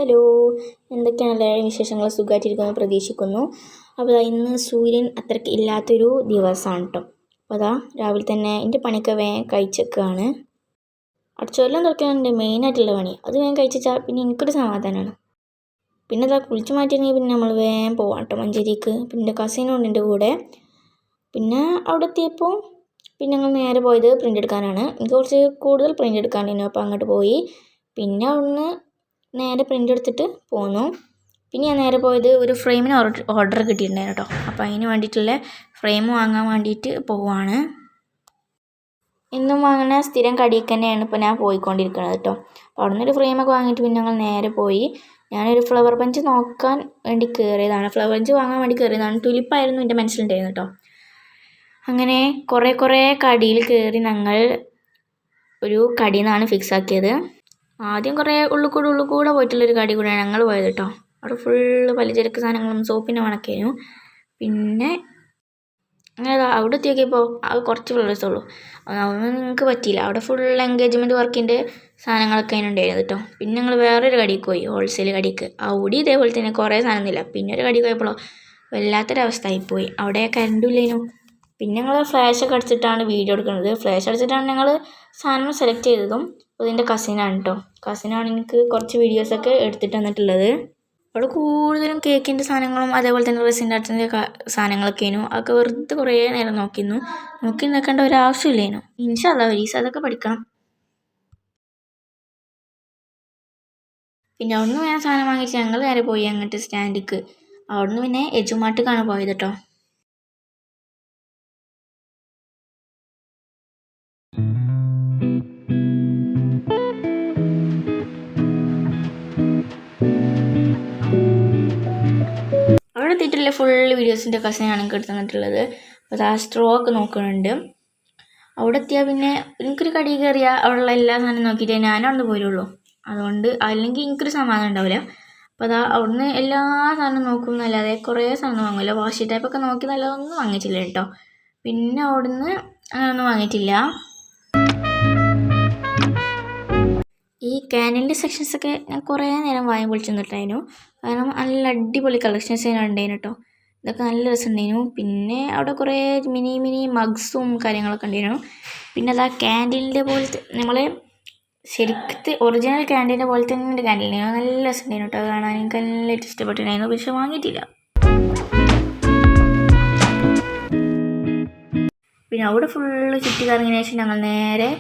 Hello, എന്തൊക്കെയാണ് എല്ലാവരും വിശേഷങ്ങൾ? സുഖമായിട്ടിരിക്കുമെന്ന് പ്രതീക്ഷിക്കുന്നു. അപ്പോൾ ഇന്ന് സൂര്യൻ അത്രയ്ക്ക് ഇല്ലാത്തൊരു ദിവസമാണ് കേട്ടോ. അപ്പോൾ രാവിലെ തന്നെ എൻ്റെ പണിയൊക്കെ വേഗം കഴിച്ചേക്കാണ്. അടിച്ചുവെല്ലാം തുറക്കാൻ എൻ്റെ മെയിനായിട്ടുള്ള പണി. അത് വേഗം കഴിച്ചാൽ പിന്നെ എനിക്കൊരു സമാധാനമാണ്. പിന്നെ കുളിച്ച് മാറ്റിയിരുന്നെങ്കിൽ പിന്നെ നമ്മൾ വേഗം പോവാം കേട്ടോ മഞ്ചേരിക്ക്. പിന്നെ എൻ്റെ കസിനുണ്ട് എൻ്റെ കൂടെ. പിന്നെ അവിടെ എത്തിയപ്പോൾ പിന്നെ ഞങ്ങൾ നേരെ പോയത് പ്രിൻ്റ് എടുക്കാനാണ്. എനിക്ക് കുറച്ച് കൂടുതൽ പ്രിൻ്റ് എടുക്കാനുണ്ടായിരുന്നു. അപ്പോൾ അങ്ങോട്ട് പോയി. പിന്നെ അവിടുന്ന് നേരെ പ്രിൻ്റ് എടുത്തിട്ട് പോന്നു. പിന്നെ ഞാൻ നേരെ പോയത് ഒരു ഫ്രെയിമിന് ഓർഡർ കിട്ടിയിട്ടുണ്ടായിരുന്നു കേട്ടോ. അപ്പോൾ അതിന് വേണ്ടിയിട്ടുള്ള ഫ്രെയിം വാങ്ങാൻ വേണ്ടിയിട്ട് പോവാണ്. ഇന്നും വാങ്ങുന്ന സ്ഥിരം കടിയൊക്കെ തന്നെയാണ് ഇപ്പോൾ ഞാൻ പോയിക്കൊണ്ടിരിക്കുന്നത് കേട്ടോ. അപ്പോൾ അവിടെ നിന്നൊരു ഫ്രെയിമൊക്കെ വാങ്ങിയിട്ട് പിന്നെ ഞങ്ങൾ നേരെ പോയി. ഞാനൊരു ഫ്ലവർ ബഞ്ച് നോക്കാൻ വേണ്ടി കയറിയതാണ്. ഫ്ലവർ ബഞ്ച് വാങ്ങാൻ വേണ്ടി കയറിയതാണ്. ടുലിപ്പായിരുന്നു എൻ്റെ മനസ്സിലുണ്ടായിരുന്നു കേട്ടോ. അങ്ങനെ കുറേ കടിയിൽ കയറി ഞങ്ങൾ ഒരു കടിയിൽ നിന്നാണ് ഫിക്സ് ആക്കിയത്. ആദ്യം കുറേ ഉള്ളിൽ കൂടെ പോയിട്ടുള്ളൊരു കടി കൂടെയാണ് ഞങ്ങൾ പോയത് കേട്ടോ. അവിടെ ഫുള്ള് പലചരക്ക് സാധനങ്ങളും സോപ്പിൻ്റെ മണക്കായിരുന്നു. പിന്നെ അങ്ങനെ അവിടെ എത്തിയൊക്കെയപ്പോൾ അത് കുറച്ച് ഫ്ലവേഴ്സേ ഉള്ളൂ. അതൊന്നും നിങ്ങൾക്ക് പറ്റിയില്ല. അവിടെ ഫുൾ എൻഗേജ്മെൻറ്റ് വർക്കിൻ്റെ സാധനങ്ങളൊക്കെ അതിനുണ്ടായിരുന്നു കേട്ടോ. പിന്നെ ഞങ്ങൾ വേറൊരു കടിക്ക് പോയി, ഹോൾസെയിൽ കടിക്ക്. അവിടെ ഇതേപോലെ തന്നെ കുറേ സാധനമൊന്നുമില്ല. പിന്നെ ഒരു കടി പോയപ്പോഴോ വല്ലാത്തൊരവസ്ഥയായിപ്പോയി. അവിടെ കറണ്ടും ഇല്ലേനു. പിന്നെ ഞങ്ങൾ ഫ്ലാഷൊക്കെ അടിച്ചിട്ടാണ് വീഡിയോ എടുക്കുന്നത്. ഫ്ലാഷ് അടിച്ചിട്ടാണ് ഞങ്ങൾ സാധനം സെലക്ട് ചെയ്തതും. അപ്പോൾ ഇതിൻ്റെ കസിനാണ് കേട്ടോ. കസിനാണ് എനിക്ക് കുറച്ച് വീഡിയോസൊക്കെ എടുത്തിട്ട് തന്നിട്ടുള്ളത്. അവിടെ കൂടുതലും കേക്കിൻ്റെ സാധനങ്ങളും അതേപോലെ തന്നെ റെസിൻ ആർട്സിൻ്റെ സാധനങ്ങളൊക്കെയായിരുന്നു. അതൊക്കെ വെറുതെ കുറേ നേരം നോക്കി നിൽക്കേണ്ട ഒരാവശ്യമില്ലേനു. ഇൻഷാ അല്ലാഹ് ഒരു ദിവസം അതൊക്കെ പഠിക്കണം. പിന്നെ അവിടുന്ന് ഞാൻ സാധനം വാങ്ങിച്ച് ഞങ്ങൾ നേരെ പോയി അങ്ങോട്ട് സ്റ്റാൻഡിക്ക്. അവിടുന്ന് പിന്നെ എജുമാർട്ടിക്കാണ് പോയത് കേട്ടോ. അവിടെ എത്തിയിട്ടുള്ള ഫുൾ വീഡിയോസിൻ്റെ കസിനാണ് എനിക്ക് എടുത്ത് തന്നിട്ടുള്ളത്. അപ്പോൾ സ്ട്രോ ഒക്കെ നോക്കുന്നുണ്ട്. അവിടെ എത്തിയാൽ പിന്നെ എനിക്കൊരു കടി കയറിയാൽ അവിടെയുള്ള എല്ലാ സാധനം നോക്കിയിട്ടേ ഞാൻ അവിടെ പോരുള്ളൂ. അതുകൊണ്ട് അല്ലെങ്കിൽ എനിക്കൊരു സമാധാനം ഉണ്ടാവില്ല. അപ്പോൾ അവിടുന്ന് എല്ലാ സാധനവും നോക്കും എന്നല്ലാതെ കുറേ സാധനം വാങ്ങില്ല. വാഷി ടൈപ്പൊക്കെ നോക്കി നല്ലതൊന്നും വാങ്ങിയിട്ടില്ല കേട്ടോ. പിന്നെ അവിടുന്ന് അങ്ങനെയൊന്നും വാങ്ങിയിട്ടില്ല. ഈ ക്യാനിൻ്റെ സെക്ഷൻസൊക്കെ ഞാൻ കുറേ നേരം വാങ്ങി പൊളിച്ച് നിന്നിട്ടായിരുന്നു. കാരണം നല്ല അടിപൊളി കളക്ഷൻസ് ഉണ്ടായിരുന്നു കേട്ടോ. ഇതൊക്കെ നല്ല രസമുണ്ടായിരുന്നു. പിന്നെ അവിടെ കുറേ മിനി മഗ്സും കാര്യങ്ങളൊക്കെ ഉണ്ടായിരുന്നു. പിന്നെ ക്യാൻറ്റീനിൻ്റെ പോലത്തെ നമ്മളെ ശരിക്കത്തെ ഒറിജിനൽ ക്യാൻറ്റീൻ്റെ പോലെ തന്നെ ഒരു ക്യാൻറ്റീൻ നല്ല രസമുണ്ടായിരുന്നു കേട്ടോ. കാണാൻ എനിക്ക് നല്ലതായിട്ട് ഇഷ്ടപ്പെട്ടിട്ടുണ്ടായിരുന്നു. പക്ഷെ വാങ്ങിയിട്ടില്ല. പിന്നെ അവിടെ ഫുള്ള് ചുറ്റി കറങ്ങിയതിന് ശേഷം ഞങ്ങൾ നേരെ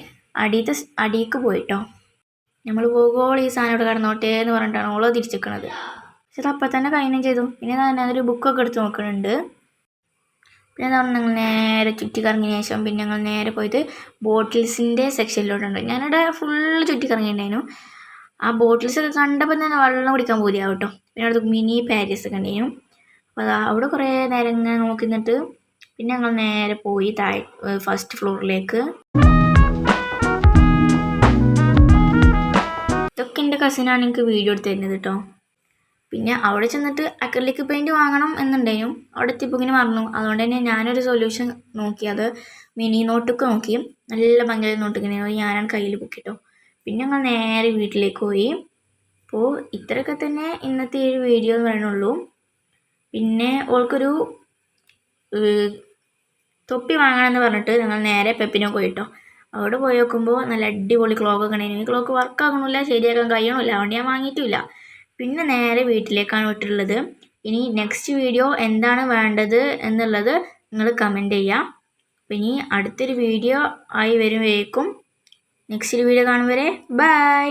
അടിയിലേക്ക് പോയിട്ടോ. നമ്മൾ പോകുമ്പോൾ ഈ സാധനം ഇവിടെ കിടന്നോട്ടെ എന്ന് പറഞ്ഞിട്ടാണ് ഓളോ തിരിച്ചിരിക്കണത്. പക്ഷെ അത് അപ്പം തന്നെ കഴിഞ്ഞും ചെയ്തു. പിന്നെ ഞാനൊരു ബുക്കൊക്കെ എടുത്ത് നോക്കുന്നുണ്ട്. പിന്നെ ഞങ്ങൾ നേരെ ചുറ്റി കറങ്ങിയതിന് ശേഷം പിന്നെ ഞങ്ങൾ നേരെ പോയത് ബോട്ടിൽസിൻ്റെ സെക്ഷനിലോട്ടുണ്ട്. ഞാനിവിടെ ഫുള്ള് ചുറ്റി കറങ്ങിയിട്ടുണ്ടായിരുന്നു. ആ ബോട്ടിൽസൊക്കെ കണ്ടപ്പോൾ തന്നെ വെള്ളം കുടിക്കാൻ പോലെയാവും കേട്ടോ. പിന്നെ അവിടെ മിനി പാരീസ് ഒക്കെ ഉണ്ടായിരുന്നു. അപ്പോൾ അവിടെ കുറേ നേരം ഇങ്ങനെ നോക്കി നിന്നിട്ട് പിന്നെ ഞങ്ങൾ നേരെ പോയി ഫസ്റ്റ് ഫ്ലോറിലേക്ക്. ഇതൊക്കെ എൻ്റെ കസിനാണ് എനിക്ക് വീഡിയോ എടുത്ത് തരുന്നത് കേട്ടോ. പിന്നെ അവിടെ ചെന്നിട്ട് അക്രിലിക് പെയിൻറ്റ് വാങ്ങണം എന്നുണ്ടായിരുന്നു. അവിടെ എത്തിയപ്പോൾ ഇങ്ങനെ മറന്നു. അതുകൊണ്ട് തന്നെ ഞാനൊരു സൊല്യൂഷൻ നോക്കി. അത് മിനി നോട്ടൊക്കെ നോക്കി. നല്ല ഭംഗിയായ നോട്ടിങ്ങനെ ഞാനാണ് കയ്യിൽ പൊക്കിട്ടോ. പിന്നെ ഞങ്ങൾ നേരെ വീട്ടിലേക്ക് പോയി. അപ്പോൾ ഇത്രയൊക്കെ തന്നെ ഇന്നത്തെ ഈ വീഡിയോ എന്ന് പറയുന്നുള്ളൂ. പിന്നെ ഓൾക്കൊരു തൊപ്പി വാങ്ങണമെന്ന് പറഞ്ഞിട്ട് ഞങ്ങൾ നേരെ പെപ്പിനോ പോയിട്ടോ. അവിടെ പോയി നോക്കുമ്പോൾ നല്ല അടിപൊളി ക്ലോക്കൊക്കെ ഉണ്ടായിരുന്നു. ഈ ക്ലോക്ക് വർക്കാകണമില്ല, ശരിയാക്കാൻ കഴിയണമില്ല. അതുകൊണ്ട് ഞാൻ വാങ്ങിയിട്ടില്ല. പിന്നെ നേരെ വീട്ടിലേക്കാണ് വിട്ടിട്ടുള്ളത്. ഇനി നെക്സ്റ്റ് വീഡിയോ എന്താണ് വേണ്ടത് എന്നുള്ളത് നിങ്ങൾ കമൻറ്റ് ചെയ്യാം. അപ്പം ഇനി അടുത്തൊരു വീഡിയോ ആയി വരുമ്പോഴേക്കും നെക്സ്റ്റ് വീഡിയോ കാണും വരെ ബൈ.